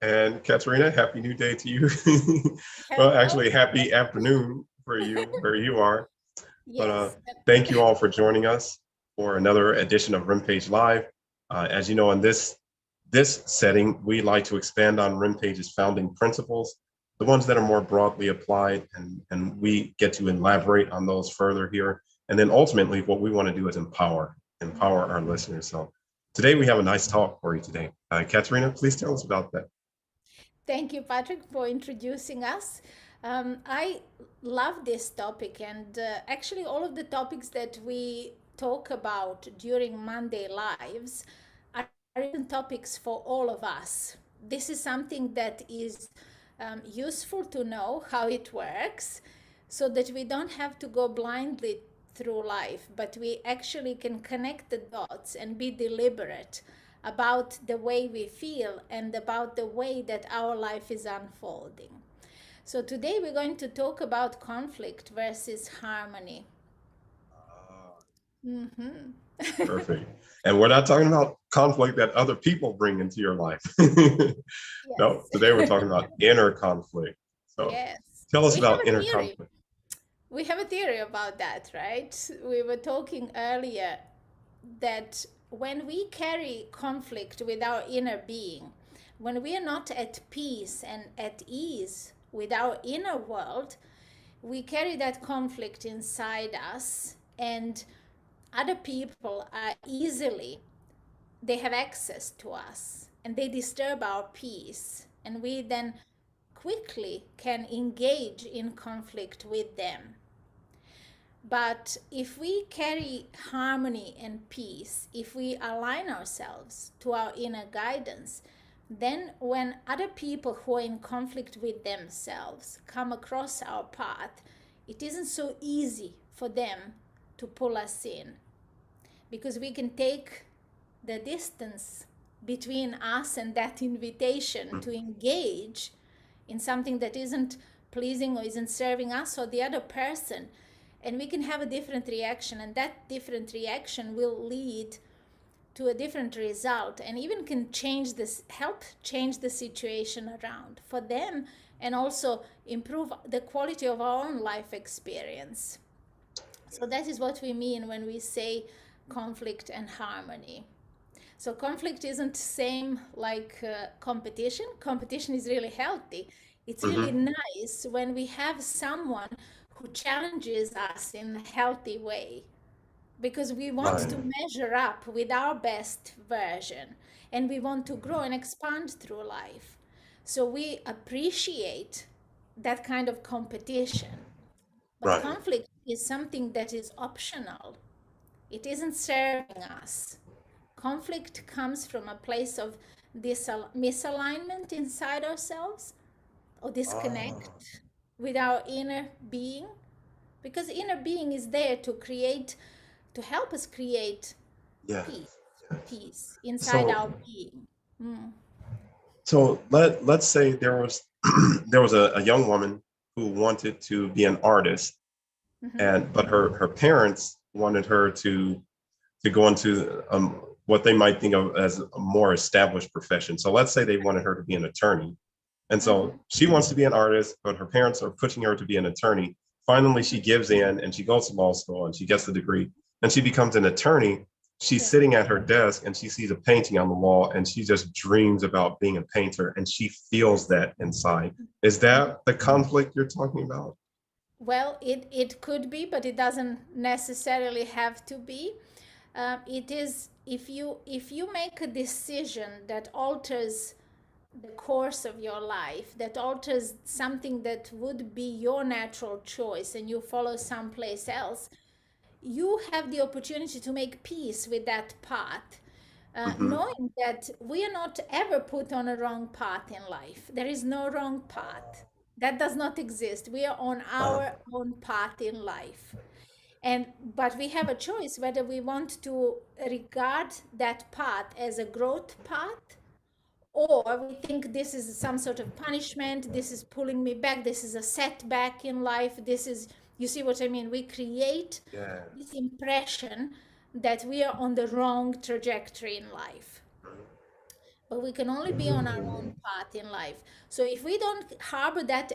And Katerina, happy new day to you. Well, Hello. actually, happy afternoon for you where you are. But Yes. thank you all for joining us for another edition of RIMPAGE Live. As you know, in this setting, we like to expand on RIMPAGE's founding principles, the ones that are more broadly applied, and we get to elaborate on those further here. And then ultimately, what we want to do is empower our listeners. So today we have a nice talk for you today. Katerina, please tell us about that. Thank you, Patrick, for introducing us. I love this topic, and actually, all of the topics that we talk about during Monday Lives are important topics for all of us. This is something that is useful to know how it works so that we don't have to go blindly through life, but we actually can connect the dots and be deliberate about the way we feel and about the way that our life is unfolding. So, today we're going to talk about conflict versus harmony. Hmm. Perfect. And we're not talking about conflict that other people bring into your life. No, Yes. today we're talking about inner conflict. So Yes. tell us We have about a inner theory. conflict. We have a theory about that, right? We were talking earlier that when we carry conflict with our inner being, when we are not at peace and at ease with our inner world, we carry that conflict inside us, and other people are easily, they have access to us and they disturb our peace, and we then quickly can engage in conflict with them. But if we carry harmony and peace, if we align ourselves to our inner guidance, then when other people who are in conflict with themselves come across our path, it isn't so easy for them to pull us in, because we can take the distance between us and that invitation to engage in something that isn't pleasing or isn't serving us or the other person, and we can have a different reaction, and that different reaction will lead to a different result, and even can change this, help change the situation around for them, and also improve the quality of our own life experience. So that is what we mean when we say conflict and harmony. So conflict isn't same like competition. Competition is really healthy. It's really Hmm. nice when we have someone who challenges us in a healthy way, because we want Right. to measure up with our best version, and we want to grow and expand through life. So we appreciate that kind of competition. But Right. conflict is something that is optional. It isn't serving us. Conflict comes from a place of misalignment inside ourselves, or Ah, disconnect with our inner being, because inner being is there to create, to help us create yes. peace, Yes. peace inside So our being. Mm. let's say there was there was a young woman who wanted to be an artist, Hmm. and but her parents wanted her to go into what they might think of as a more established profession. So let's say they wanted her to be an attorney. And Hmm. so she wants to be an artist, but her parents are pushing her to be an attorney. Finally, she gives in and she goes to law school and she gets the degree and she becomes an attorney. She's Yeah. sitting at her desk and she sees a painting on the wall and she just dreams about being a painter and she feels that inside. Is that the conflict you're talking about? Well, it could be, but it doesn't necessarily have to be. It is, if you make a decision that alters the course of your life, that alters something that would be your natural choice, and you follow someplace else, you have the opportunity to make peace with that path, Mm-hmm. knowing that we are not ever put on a wrong path in life. There is no wrong path. That does not exist. We are on Uh, our own path in life. And but we have a choice whether we want to regard that path as a growth path, or we think this is some sort of punishment, this is pulling me back, this is a setback in life, this is, you see what I mean? We create yeah. this impression that we are on the wrong trajectory in life. but we can only be on our own path in life. So if we don't harbor that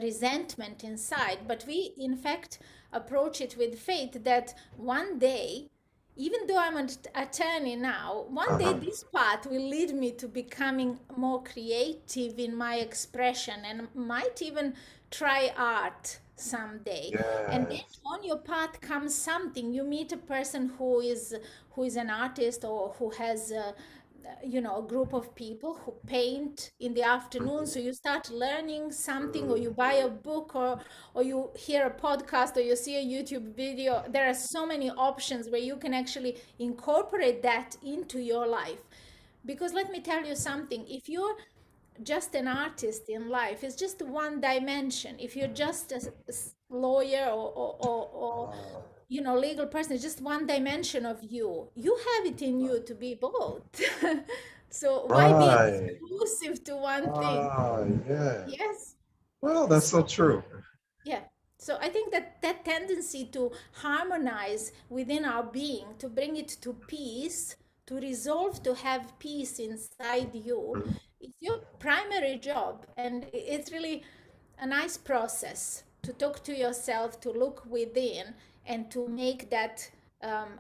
resentment inside, but we in fact approach it with faith that one day, even though I'm an attorney now, one day Uh-huh. this path will lead me to becoming more creative in my expression and might even try art someday. And then Yes. on your path comes something. You meet a person who is an artist or who has a group of people who paint in the afternoon, so you start learning something, or you buy a book, or you hear a podcast, or you see a YouTube video. There are so many options where you can actually incorporate that into your life. Because let me tell you something, if you're just an artist in life, it's just one dimension. If you're just a lawyer or legal person, it's just one dimension of you. You have it in you to be both. So why be Right. exclusive to one thing? Ah, yeah. Yes. Well, that's so So true. yeah. So I think that that tendency to harmonize within our being, to bring it to peace, to resolve to have peace inside you, Mhm. it's your primary job. And it's really a nice process to talk to yourself, to look within, and to make that um,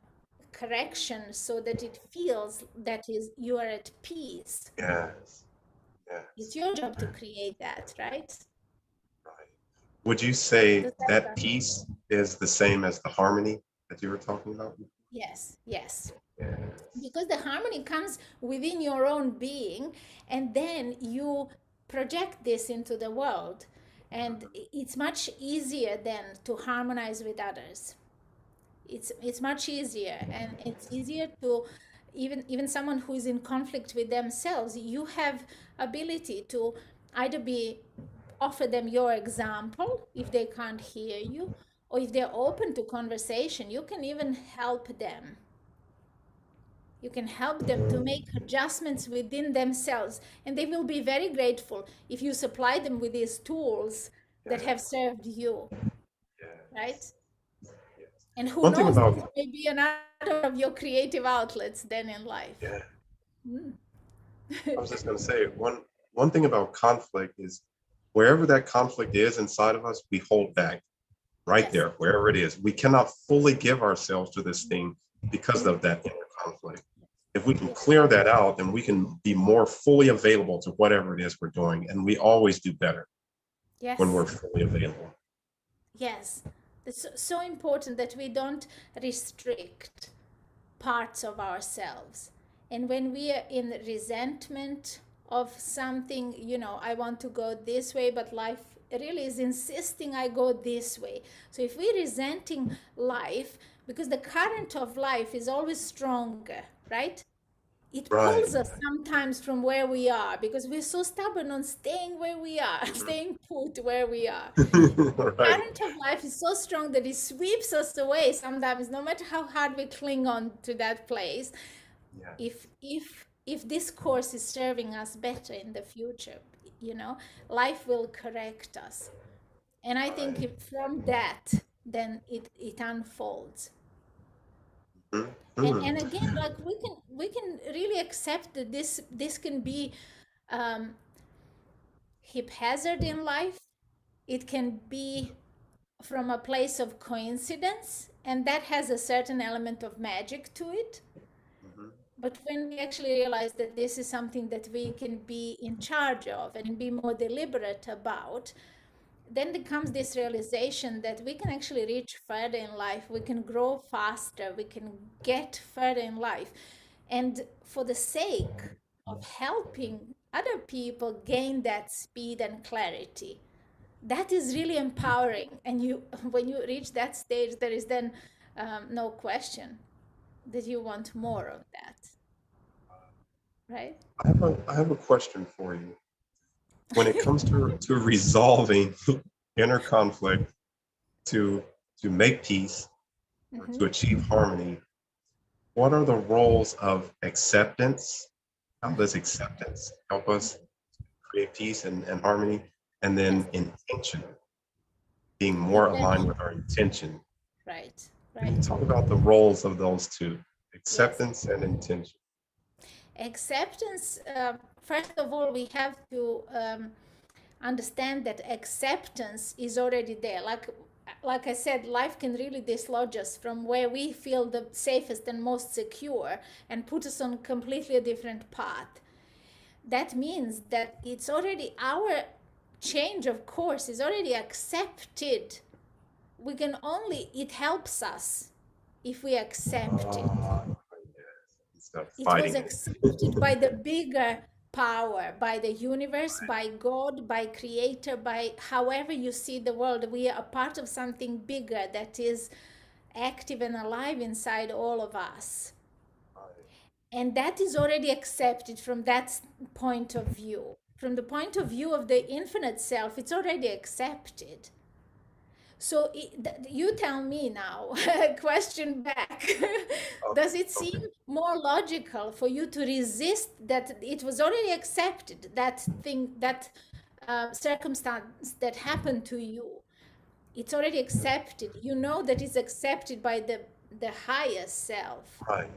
correction so that it feels that is you are at peace. Yes. It's Yes. your job to create that, right? Right. Would you say Does that that sound? peace is the same as the harmony that you were talking about? Yes, yes. Yes. Because the harmony comes within your own being, and then you project this into the world, and it's much easier then to harmonize with others. It's much easier, and it's easier to even someone who is in conflict with themselves, you have ability to either be offer them your example if they can't hear you, or if they're open to conversation, you can even help them. You can help them to make adjustments within themselves, and they will be very grateful if you supply them with these tools that Yeah. have served you, right? Yes. Yes. And who One thing knows, this about may be another of your creative outlets then in life. yeah, Mm. I was just going to say one thing about conflict is wherever that conflict is inside of us, we hold back right Yes. there, wherever it is. We cannot fully give ourselves to this thing because of that inner conflict. If we can Yes. clear that out, then we can be more fully available to whatever it is we're doing. And we always do better when we're Yes. fully available. Yes. It's so important that we don't restrict parts of ourselves. And when we are in resentment of something, I want to go this way, but life really is insisting I go this way. So if we're resenting life, because the current of life is always stronger, right? It Right. pulls us sometimes from where we are because we're so stubborn on staying where we are, staying put where we are. Right. Current of life is so strong that it sweeps us away sometimes, no matter how hard we cling on to that place. Yeah. If this course is serving us better in the future, you know life will correct us. And I think Right. if from that, then it unfolds. And Mhm. again, like we can really accept that this can be um haphazard in life. It can be from a place of coincidence, and that has a certain element of magic to it. Mhm. But when we actually realize that this is something that we can be in charge of and be more deliberate about, then there comes this realization that we can actually reach further in life, we can grow faster, we can get further in life. And for the sake of helping other people gain that speed and clarity, that is really empowering. And you when you reach that stage, there is then no question that you want more of that, right? I have a question for you. When it comes to resolving inner conflict, to to make peace or Hmm. to achieve harmony, what are the roles of acceptance? How does acceptance help us create peace and harmony? And Yes. then intention, being more aligned Intention. with our intention. Right. Can you Right. talk about the roles of those two, Yes. acceptance and intention? Acceptance, first of all, we have to understand that acceptance is already there. Like I said, life can really dislodge us from where we feel the safest and most secure and put us on completely a different path. That means that it's already our change of course is already accepted. We can only, it helps us if we accept it. Instead of It was fighting it. accepted by the bigger power, by the universe, by God, by creator, by however you see the world. We are a part of something bigger that is active and alive inside all of us. And that is already accepted from that point of view. From the point of view of the infinite self, it's already accepted. So you tell me now, question back. Does it seem Okay. more logical for you to resist that it was already accepted, that thing, that circumstance that happened to you? It's already accepted. You know that it's accepted by the higher self. Right.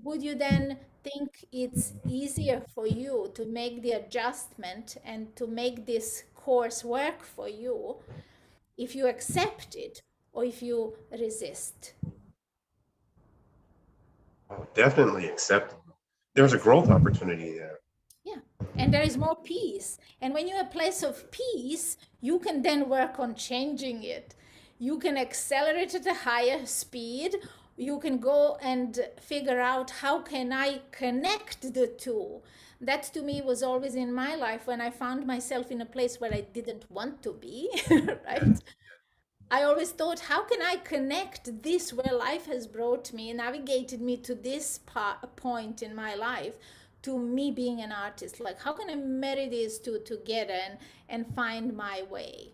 Would you then think it's easier for you to make the adjustment and to make this course work for you if you accept it or if you resist? Oh, definitely acceptable. There's a Yes. growth opportunity there. Yeah. And there is more peace. And when you're in a place of peace, you can then work on changing it. You can accelerate at a higher speed. You can go and figure out how can I connect the two. That to me was always in my life when I found myself in a place where I didn't want to be, right? Yes. I always thought, how can I connect this where life has brought me, navigated me to this point in my life, to me being an artist? Like, how can I marry these two together and find my way?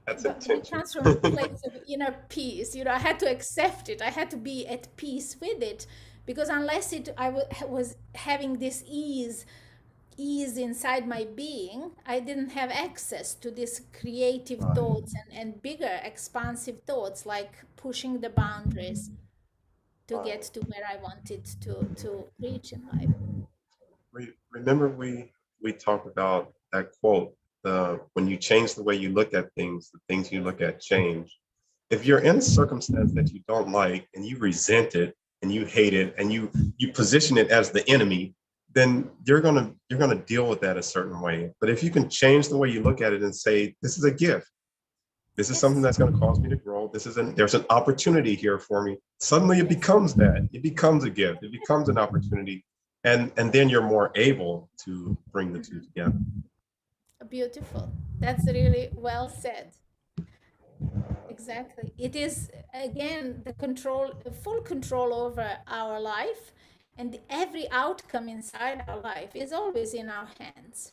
That's But it intention. comes from a place of inner peace. I had to accept it. I had to be at peace with it, because unless was having this ease inside my being, I didn't have access to these creative Right. thoughts and bigger expansive thoughts, like pushing the boundaries to get Right. to where I wanted to reach in life. Remember we talked about that quote, the when you change the way you look at things, the things you look at change. If you're in a circumstance that you don't like and you resent it and you hate it and you position it as the enemy, then you're gonna deal with that a certain way. But if you can change the way you look at it and say, this is a gift, this is something Yes. that's going to cause me to grow, there's an opportunity here for me, suddenly it Yes. becomes that, it becomes a gift, it becomes an opportunity, and then you're more able to bring the two together. Beautiful. That's really well said. Exactly. It is again the control, full control over our life, and every outcome inside our life is always in our hands.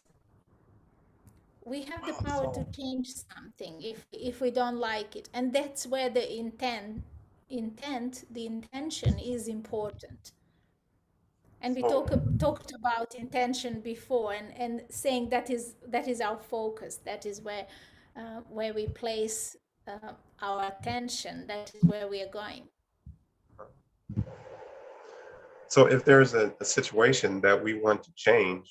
We have the power to So, change something if we don't like it, and that's where the the intention is important. And we so talked about intention before, and saying that is our focus. That is where we place our attention. That is where we are going. so if there's a situation that we want to change,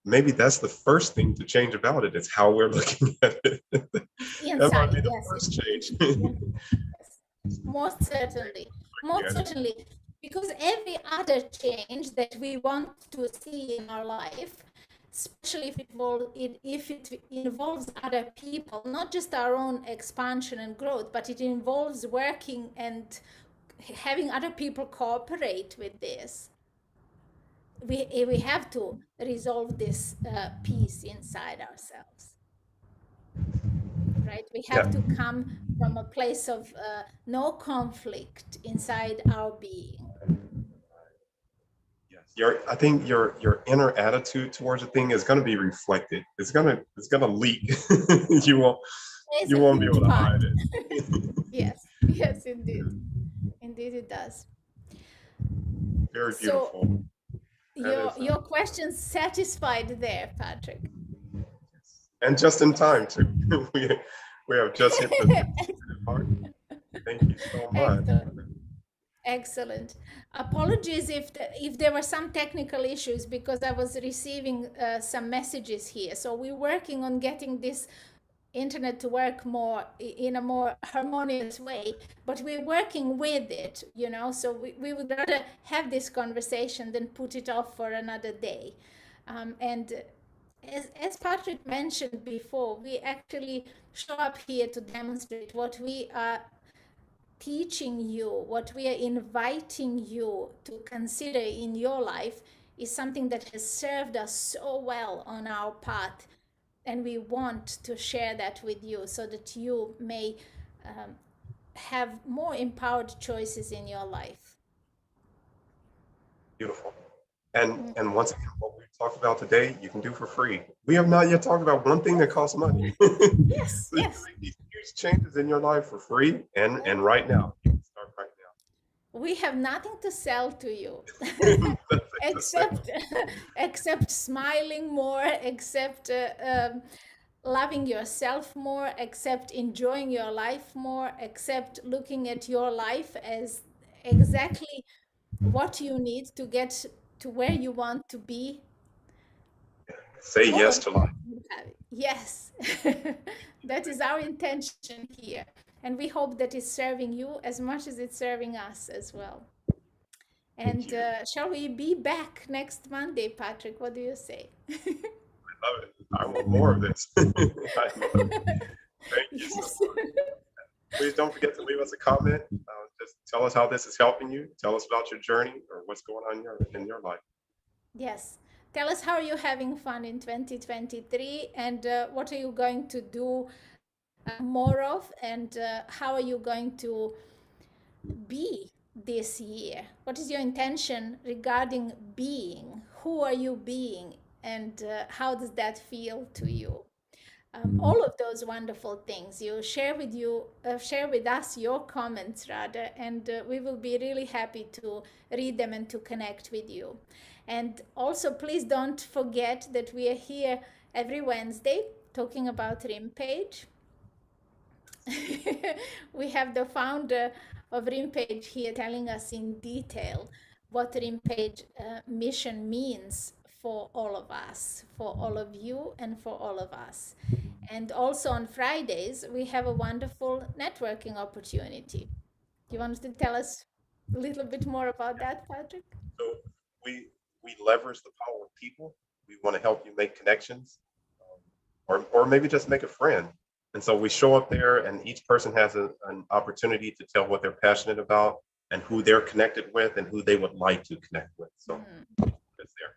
maybe that's the first thing to change about it is how we're looking at it. That might Inside, be the yes, first change. yes, most certainly, most Looking at it. certainly, because every other change that we want to see in our life, especially if it involves other people, not just our own expansion and growth, but it involves working and having other people cooperate with this. We have to resolve this piece inside ourselves, right? We have Yeah. to come from a place of no conflict inside our being. Yes. I think your inner attitude towards a thing is going to be reflected. It's gonna leak. you won't It's you a won't be able huge to part. hide it. Yes, yes, indeed. Indeed, it does. Very So beautiful. That is, your question satisfied there, Patrick. and just in Yes. time too. we we have just hit the part. Thank you so much. Excellent. Excellent. Apologies if there were some technical issues because I was receiving some messages here. So we're working on getting this internet to work more in a more harmonious way, but we're working with it, you know. So we would rather have this conversation than put it off for another day. And as Patrick mentioned before, we actually show up here to demonstrate what we are teaching you, what we are inviting you to consider in your life is something that has served us so well on our path. And we want to share that with you so that you may um, have more empowered choices in your life. Beautiful. And once again, what we talked about today, you can do for free. We have not yet talked about one thing that costs money. Yes, So you can yes. make these huge changes in your life for free, and right now, you can start right We have nothing to sell to you now. That's it, just say, except except smiling more, except loving yourself more, except enjoying your life more, except looking at your life as exactly what you need to get to where you want to be. say All yes of to that life. you have. Yes. That is our intention here, and we hope that it's serving you as much as it's serving us as well. Thank And you. shall we be back next Monday, Patrick? What do you say? I love it. I want more of this. I love it. Thank you so Yes. much. Please don't forget to leave us a comment. Just tell us how this is helping you. Tell us about your journey or what's going on in your life. Yes. Tell us how are you having fun in 2023 and what are you going to do more of, and how are you going to be this year? What is your intention regarding being? Who are you being? And how does that feel to you? All of those wonderful things you share with us your comments rather, and we will be really happy to read them and to connect with you. And also please don't forget that we are here every Wednesday talking about RIMPAGE. We have the founder of RIMPAGE here telling us in detail what RIMPAGE mission means for all of us, for all of you, and for all of us. And also on Fridays, we have a wonderful networking opportunity. Do you want to tell us a little bit more about that, Patrick? So we we leverage the power of people. We want to help you make connections, or maybe just make a friend. And so we show up there, and each person has an opportunity to tell what they're passionate about and who they're connected with and who they would like to connect with. So it's there.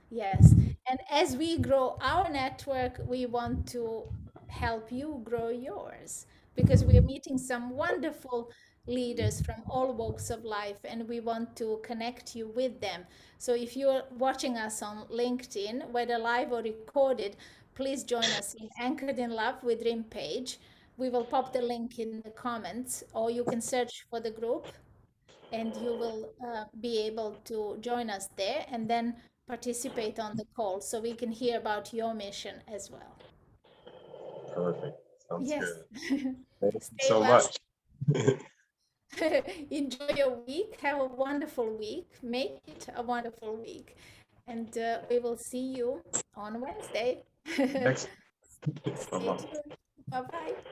Yes. And as we grow our network, we want to help you grow yours because we are meeting some wonderful leaders from all walks of life and we want to connect you with them. So if you're watching us on LinkedIn, whether live or recorded, please join us in Anchored in Love with Rim page. We will pop the link in the comments, or you can search for the group and you will be able to join us there and then participate on the call so we can hear about your mission as well. Perfect. Sounds Yes. good. Thank you Stay so well. much. Enjoy your week. Have a wonderful week. Make it a wonderful week. And we will see you on Wednesday. Excellent. Stay Bye-bye. tuned. Bye bye.